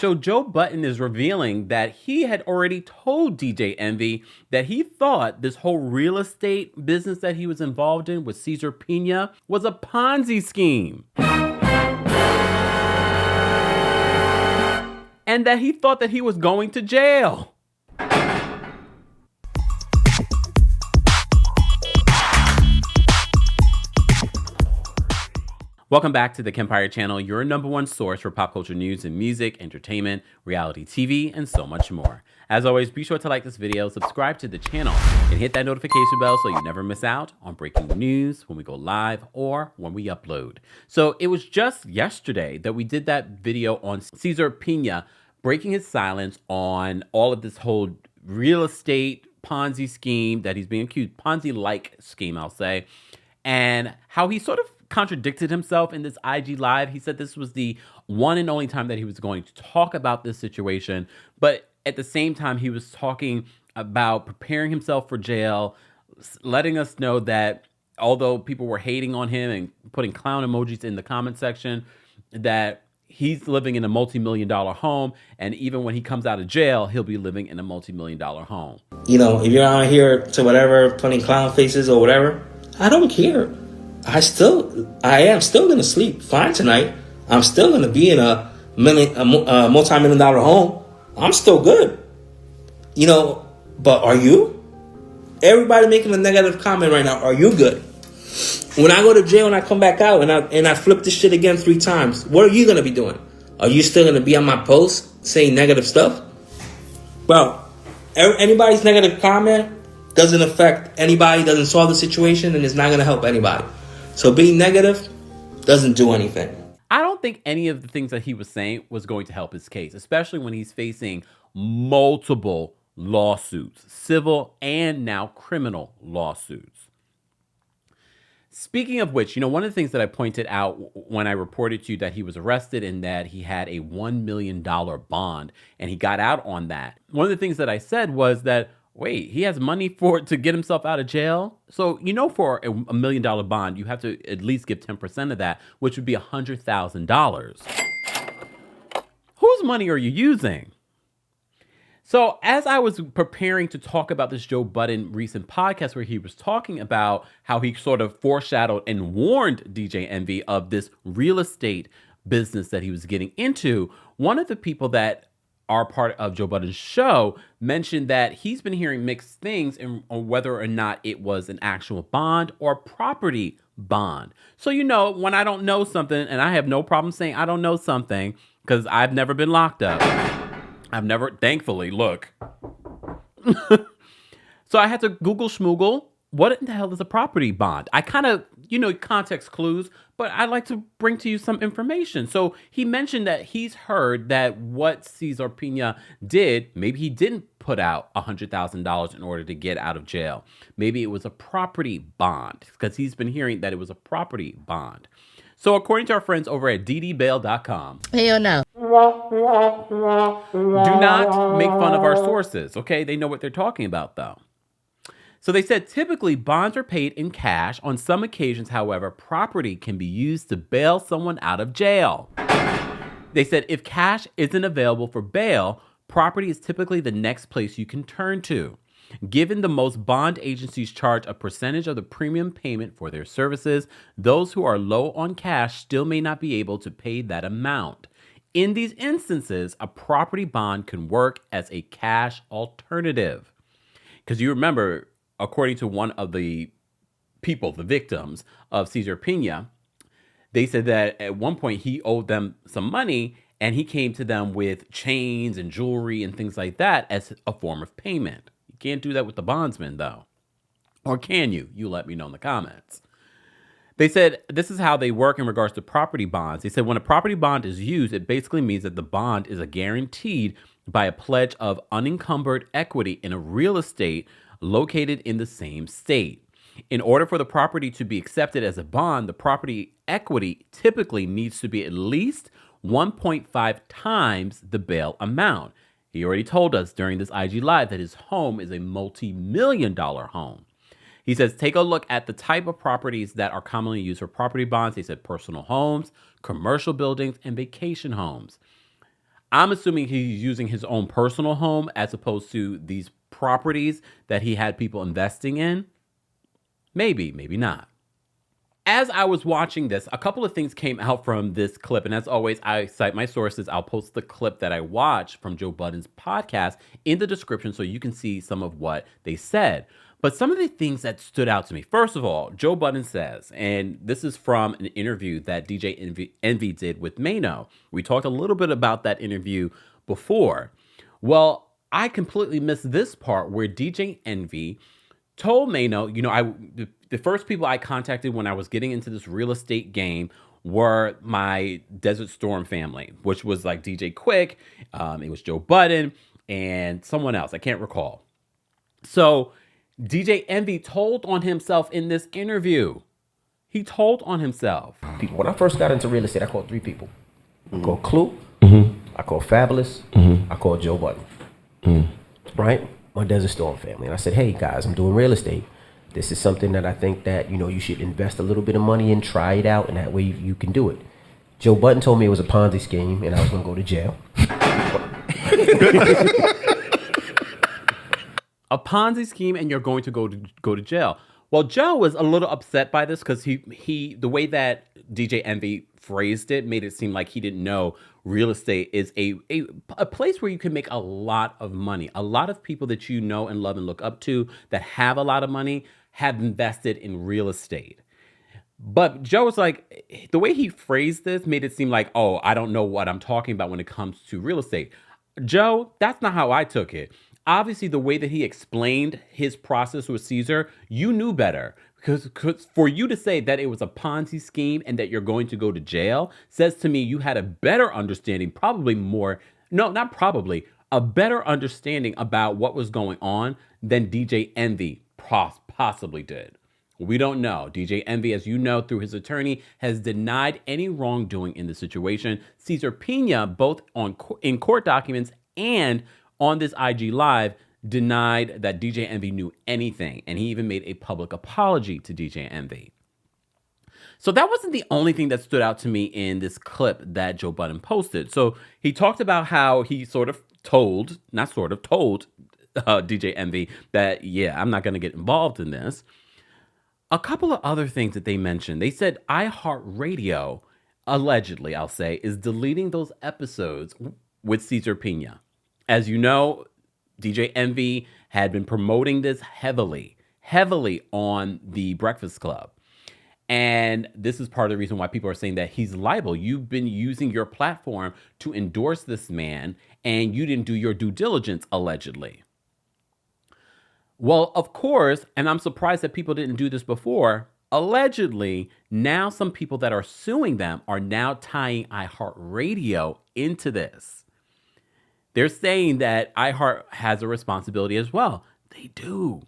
show, Joe Budden is revealing that he had already told DJ Envy that he thought this whole real estate business that he was involved in with Cesar Pina was a Ponzi scheme. And that he thought that he was going to jail. Welcome back to the Kempire channel, your number one source for pop culture news and music, entertainment, reality TV, and so much more. As always, be sure to like this video, subscribe to the channel, and hit that notification bell so you never miss out on breaking news when we go live or when we upload. So it was just yesterday that we did that video on Cesar Pina breaking his silence on all of this whole real estate Ponzi scheme that he's being accused, Ponzi-like scheme, I'll say, and how he sort of contradicted himself in this IG Live. He said this was the one and only time that he was going to talk about this situation, but at the same time, he was talking about preparing himself for jail, letting us know that although people were hating on him and putting clown emojis in the comment section, that he's living in a multi-million-dollar home, and even when he comes out of jail, he'll be living in a multi-million-dollar home. You know, if you're out here to whatever, putting clown faces or whatever, I don't care. I am still going to sleep fine tonight. I'm still going to be in a multi-million-dollar home. I'm still good. You know, but are you? Everybody making a negative comment right now. Are you good? When I go to jail and I come back out and I flip this shit again 3 times, what are you going to be doing? Are you still going to be on my post saying negative stuff? Well, anybody's negative comment doesn't affect anybody, doesn't solve the situation, and it's not going to help anybody. So being negative doesn't do anything. I don't think any of the things that he was saying was going to help his case, especially when he's facing multiple lawsuits, civil and now criminal lawsuits. Speaking of which, you know, one of the things that I pointed out when I reported to you that he was arrested and that he had a $1 million bond and he got out on that. One of the things that I said was that, wait, he has money to get himself out of jail? So, you know, for a $1 million bond, you have to at least give 10% of that, which would be $100,000. Whose money are you using? So as I was preparing to talk about this Joe Budden recent podcast where he was talking about how he sort of foreshadowed and warned DJ Envy of this real estate business that he was getting into, one of the people that are part of Joe Budden's show mentioned that he's been hearing mixed things on whether or not it was an actual bond or property bond. So, you know, when I don't know something, and I have no problem saying I don't know something because I've never been locked up. I've never, thankfully, look. So I had to Google schmoogle. What in the hell is a property bond? I kind of, you know, context clues, but I'd like to bring to you some information. So he mentioned that he's heard that what Cesar Pina did, maybe he didn't put out $100,000 in order to get out of jail. Maybe it was a property bond because he's been hearing that it was a property bond. So according to our friends over at ddbail.com. Hell no. Do not make fun of our sources, okay? They know what they're talking about, though. So they said typically bonds are paid in cash. On some occasions, however, property can be used to bail someone out of jail. They said if cash isn't available for bail, property is typically the next place you can turn to. Given the most bond agencies charge a percentage of the premium payment for their services, those who are low on cash still may not be able to pay that amount. In these instances, a property bond can work as a cash alternative. Because you remember, according to one of the people, the victims of Cesar Pina, they said that at one point he owed them some money and he came to them with chains and jewelry and things like that as a form of payment. You can't do that with the bondsman, though. Or can you? You let me know in the comments. They said this is how they work in regards to property bonds. They said when a property bond is used, it basically means that the bond is guaranteed by a pledge of unencumbered equity in a real estate located in the same state. In order for the property to be accepted as a bond, the property equity typically needs to be at least 1.5 times the bail amount. He already told us during this IG Live that his home is a multi-million-dollar home. He says, take a look at the type of properties that are commonly used for property bonds. He said personal homes, commercial buildings, and vacation homes. I'm assuming he's using his own personal home as opposed to these properties that he had people investing in. Maybe, maybe not. As I was watching this, a couple of things came out from this clip. And as always, I cite my sources. I'll post the clip that I watched from Joe Budden's podcast in the description so you can see some of what they said. But some of the things that stood out to me, first of all, Joe Budden says, and this is from an interview that DJ Envy did with Mano. We talked a little bit about that interview before. Well, I completely missed this part where DJ Envy told Mano, the first people I contacted when I was getting into this real estate game were my Desert Storm family, which was like DJ Quick, it was Joe Budden, and someone else. I can't recall. So DJ Envy told on himself in this interview. He told on himself. When I first got into real estate, I called 3 people. I called Clue, I called Fabulous, I called Joe Budden. Right? My Desert Storm family. And I said, hey guys, I'm doing real estate. This is something that I think that, you should invest a little bit of money in, try it out, and that way you can do it. Joe Budden told me it was a Ponzi scheme and I was going to go to jail. A Ponzi scheme and you're going to go to jail. Well, Joe was a little upset by this because he the way that DJ Envy phrased it made it seem like he didn't know real estate is a place where you can make a lot of money. A lot of people that you know and love and look up to that have a lot of money have invested in real estate. But Joe was like, the way he phrased this made it seem like, oh, I don't know what I'm talking about when it comes to real estate. Joe, that's not how I took it. Obviously, the way that he explained his process with Cesar, you knew better. Because for you to say that it was a Ponzi scheme and that you're going to go to jail says to me you had a better understanding, a better understanding about what was going on than DJ Envy possibly did. We don't know. DJ Envy, as you know, through his attorney, has denied any wrongdoing in the situation. Cesar Pina, both in court documents and on this IG Live, denied that DJ Envy knew anything. And he even made a public apology to DJ Envy. So that wasn't the only thing that stood out to me in this clip that Joe Budden posted. So he talked about how he told DJ Envy that, yeah, I'm not going to get involved in this. A couple of other things that they mentioned. They said iHeartRadio, allegedly, I'll say, is deleting those episodes with Cesar Pina. As you know, DJ Envy had been promoting this heavily on the Breakfast Club. And this is part of the reason why people are saying that he's liable. You've been using your platform to endorse this man, and you didn't do your due diligence, allegedly. Well, of course, and I'm surprised that people didn't do this before, allegedly, now some people that are suing them are now tying iHeartRadio into this. They're saying that iHeart has a responsibility as well. They do.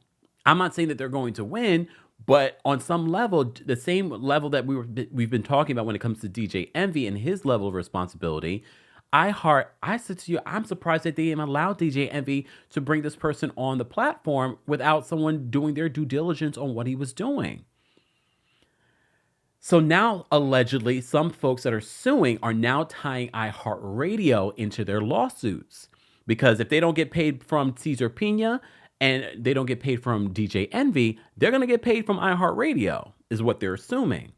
I'm not saying that they're going to win, but on some level, the same level that we've been talking about when it comes to DJ Envy and his level of responsibility, iHeart, I said to you, I'm surprised that they even allowed DJ Envy to bring this person on the platform without someone doing their due diligence on what he was doing. So now, allegedly, some folks that are suing are now tying iHeartRadio into their lawsuits. Because if they don't get paid from Cesar Pina and they don't get paid from DJ Envy, they're going to get paid from iHeartRadio, is what they're assuming.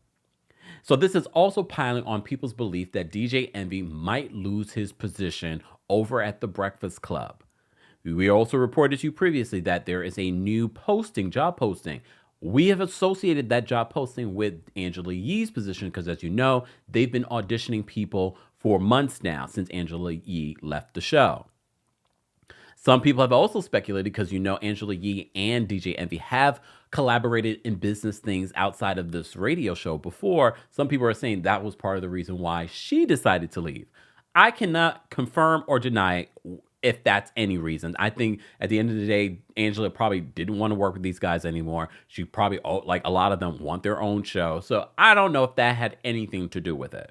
So this is also piling on people's belief that DJ Envy might lose his position over at the Breakfast Club. We also reported to you previously that there is a new job posting. We have associated that job posting with Angela Yee's position because, as you know, they've been auditioning people for months now since Angela Yee left the show. Some people have also speculated because, Angela Yee and DJ Envy have collaborated in business things outside of this radio show before. Some people are saying that was part of the reason why she decided to leave. I cannot confirm or deny if that's any reason. I think at the end of the day, Angela probably didn't want to work with these guys anymore. She probably, like a lot of them, want their own show. So I don't know if that had anything to do with it.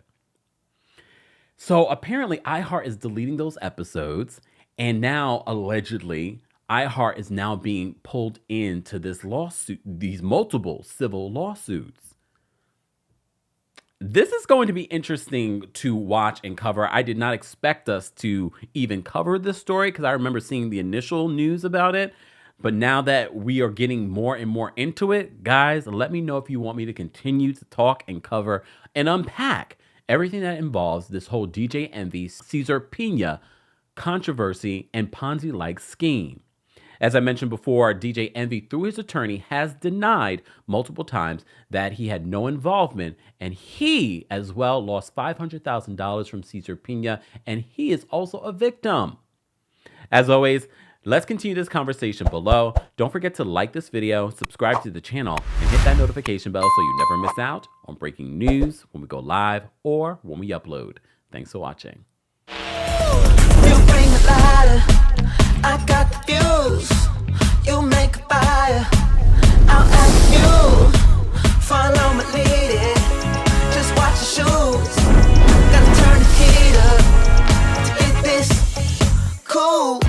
So apparently iHeart is deleting those episodes. And now, allegedly, iHeart is now being pulled into this lawsuit, these multiple civil lawsuits. This is going to be interesting to watch and cover. I did not expect us to even cover this story because I remember seeing the initial news about it. But now that we are getting more and more into it, guys, let me know if you want me to continue to talk and cover and unpack everything that involves this whole DJ Envy, Cesar Pina controversy and Ponzi-like scheme. As I mentioned before, DJ Envy, through his attorney, has denied multiple times that he had no involvement, and he as well lost $500,000 from Cesar Pina, and he is also a victim. As always, let's continue this conversation below. Don't forget to like this video, subscribe to the channel, and hit that notification bell so you never miss out on breaking news when we go live or when we upload. Thanks for watching. You bring the lighter, I got the fuse. You make a fire, I'll ask you. Follow my lead, just watch your shoes. Gotta turn the heat up to get this cool.